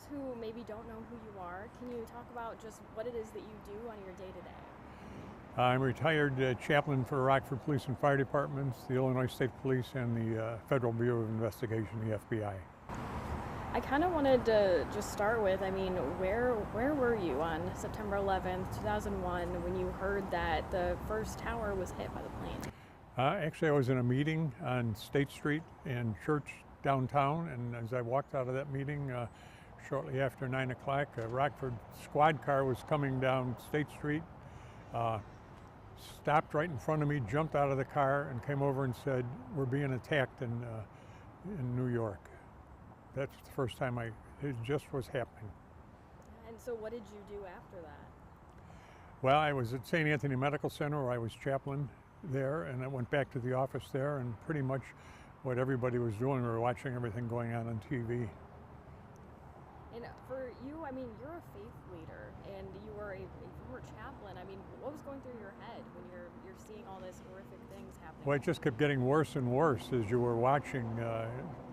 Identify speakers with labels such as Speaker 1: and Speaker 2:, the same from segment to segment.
Speaker 1: those who maybe don't know who you are, can you talk about just what it is that you do on your day-to-day?
Speaker 2: I'm a retired chaplain for Rockford Police and Fire Departments, the Illinois State Police, and the Federal Bureau of Investigation, the FBI.
Speaker 1: I kind of wanted to just start with, where were you on September 11th, 2001, when you heard that the first tower was hit by the plane?
Speaker 2: Actually, I was in a meeting on State Street in Church downtown, and as I walked out of that meeting shortly after 9 o'clock, a Rockford squad car was coming down State Street, stopped right in front of me, jumped out of the car, and came over and said, "We're being attacked in New York." That's the first time it just was happening.
Speaker 1: And so what did you do after that?
Speaker 2: Well, I was at St. Anthony Medical Center where I was chaplain there, and I went back to the office there, and pretty much what everybody was doing, we were watching everything going on TV.
Speaker 1: And for you, you're a faith leader, and you were a former chaplain. What was going through your head when you're seeing all this horrific things happening?
Speaker 2: Well, it just kept getting worse and worse as you were watching.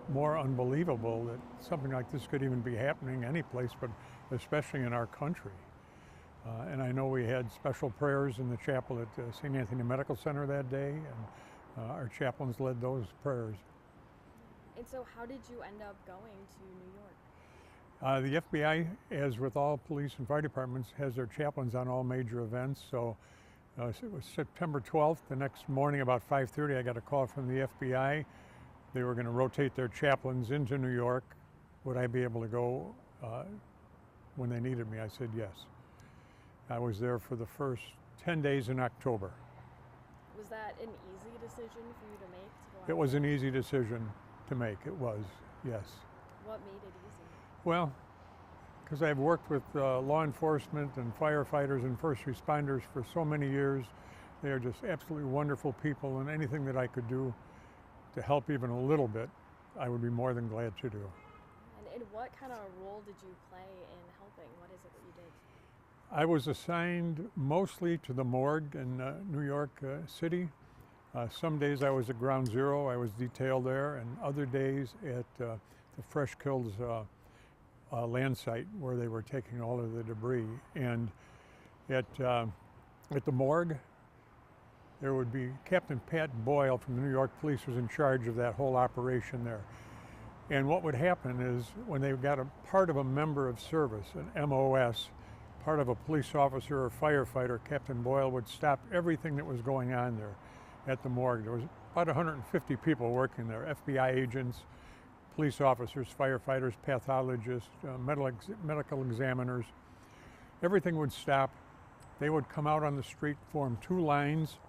Speaker 2: More unbelievable that something like this could even be happening any place, but especially in our country. And I know we had special prayers in the chapel at St. Anthony Medical Center that day, and our chaplains led those prayers.
Speaker 1: And so how did you end up going to New York?
Speaker 2: The FBI, as with all police and fire departments, has their chaplains on all major events. So it was September 12th. The next morning about 5:30, I got a call from the FBI. They were going to rotate their chaplains into New York. Would I be able to go when they needed me? I said yes. I was there for the first 10 days in October.
Speaker 1: Was that an easy decision for you to make to go out?
Speaker 2: It was an easy decision to make. It was, yes.
Speaker 1: What made it easy?
Speaker 2: Well, because I've worked with law enforcement and firefighters and first responders for so many years. They are just absolutely wonderful people, and anything that I could do to help even a little bit, I would be more than glad to do.
Speaker 1: And what kind of role did you play in helping? What is it that you did?
Speaker 2: I was assigned mostly to the morgue in New York City. Some days I was at Ground Zero, I was detailed there, and other days at the Fresh Kills land site where they were taking all of the debris. And at the morgue, there would be Captain Pat Boyle from the New York Police was in charge of that whole operation there. And what would happen is when they got a part of a member of service, an MOS, part of a police officer or firefighter, Captain Boyle would stop everything that was going on there at the morgue. There was about 150 people working there, FBI agents, police officers, firefighters, pathologists, medical examiners. Everything would stop. They would come out on the street, form two lines,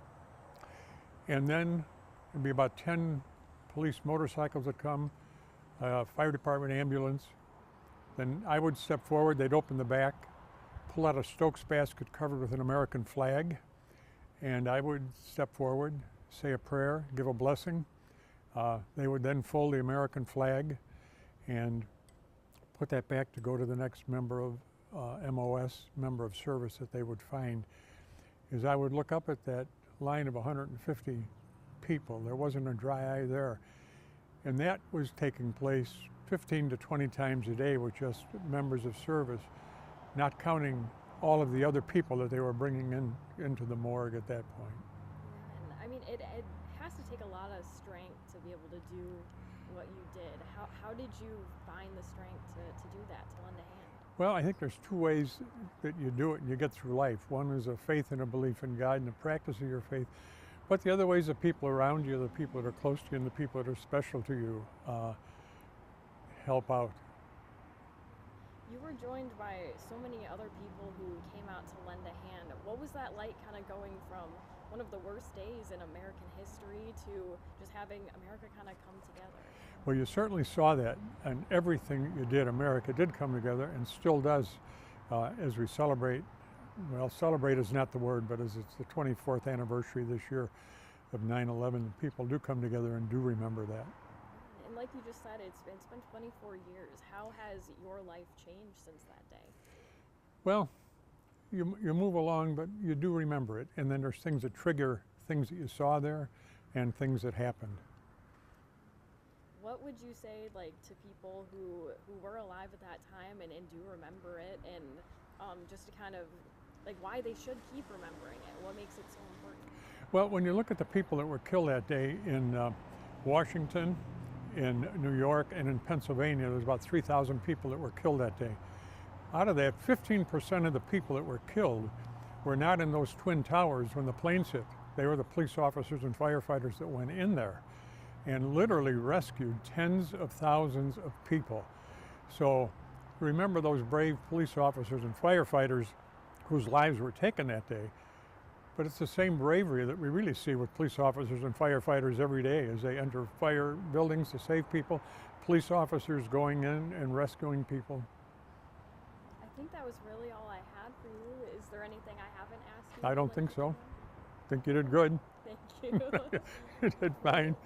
Speaker 2: and then there'd be about 10 police motorcycles that come, fire department ambulance. Then I would step forward, they'd open the back, pull out a Stokes basket covered with an American flag, and I would step forward, say a prayer, give a blessing. They would then fold the American flag and put that back to go to the next member of MOS, member of service that they would find. As I would look up at that line of 150 people, there wasn't a dry eye there. And that was taking place 15 to 20 times a day with just members of service, not counting all of the other people that they were bringing into the morgue at that point.
Speaker 1: And it has to take a lot of strength to be able to do what you did. How did you find the strength to do that, to lend a hand?
Speaker 2: Well, I think there's two ways that you do it and you get through life. One is a faith and a belief in God and the practice of your faith. But the other way is the people around you, the people that are close to you, and the people that are special to you help out.
Speaker 1: You were joined by so many other people who came out to lend a hand. What was that like, kind of going from one of the worst days in American history to just having America kind of come together?
Speaker 2: Well, you certainly saw that, and everything you did, America did come together and still does as we celebrate. Well, celebrate is not the word, but as it's the 24th anniversary this year of 9/11, people do come together and do remember that.
Speaker 1: And like you just said, it's been 24 years. How has your life changed since that day?
Speaker 2: Well, you move along, but you do remember it. And then there's things that trigger things that you saw there and things that happened.
Speaker 1: What would you say, like, to people who were alive at that time and do remember it, and just to kind of, like, why they should keep remembering it? What makes it so important?
Speaker 2: Well, when you look at the people that were killed that day in Washington, in New York, and in Pennsylvania, there's about 3,000 people that were killed that day. Out of that, 15% of the people that were killed were not in those twin towers when the planes hit. They were the police officers and firefighters that went in there and literally rescued tens of thousands of people. So remember those brave police officers and firefighters whose lives were taken that day. But it's the same bravery that we really see with police officers and firefighters every day as they enter fire buildings to save people, police officers going in and rescuing people.
Speaker 1: I think that was really all I had for you. Is there anything I haven't asked you?
Speaker 2: I don't think so. I think you did good.
Speaker 1: Thank you.
Speaker 2: You did fine.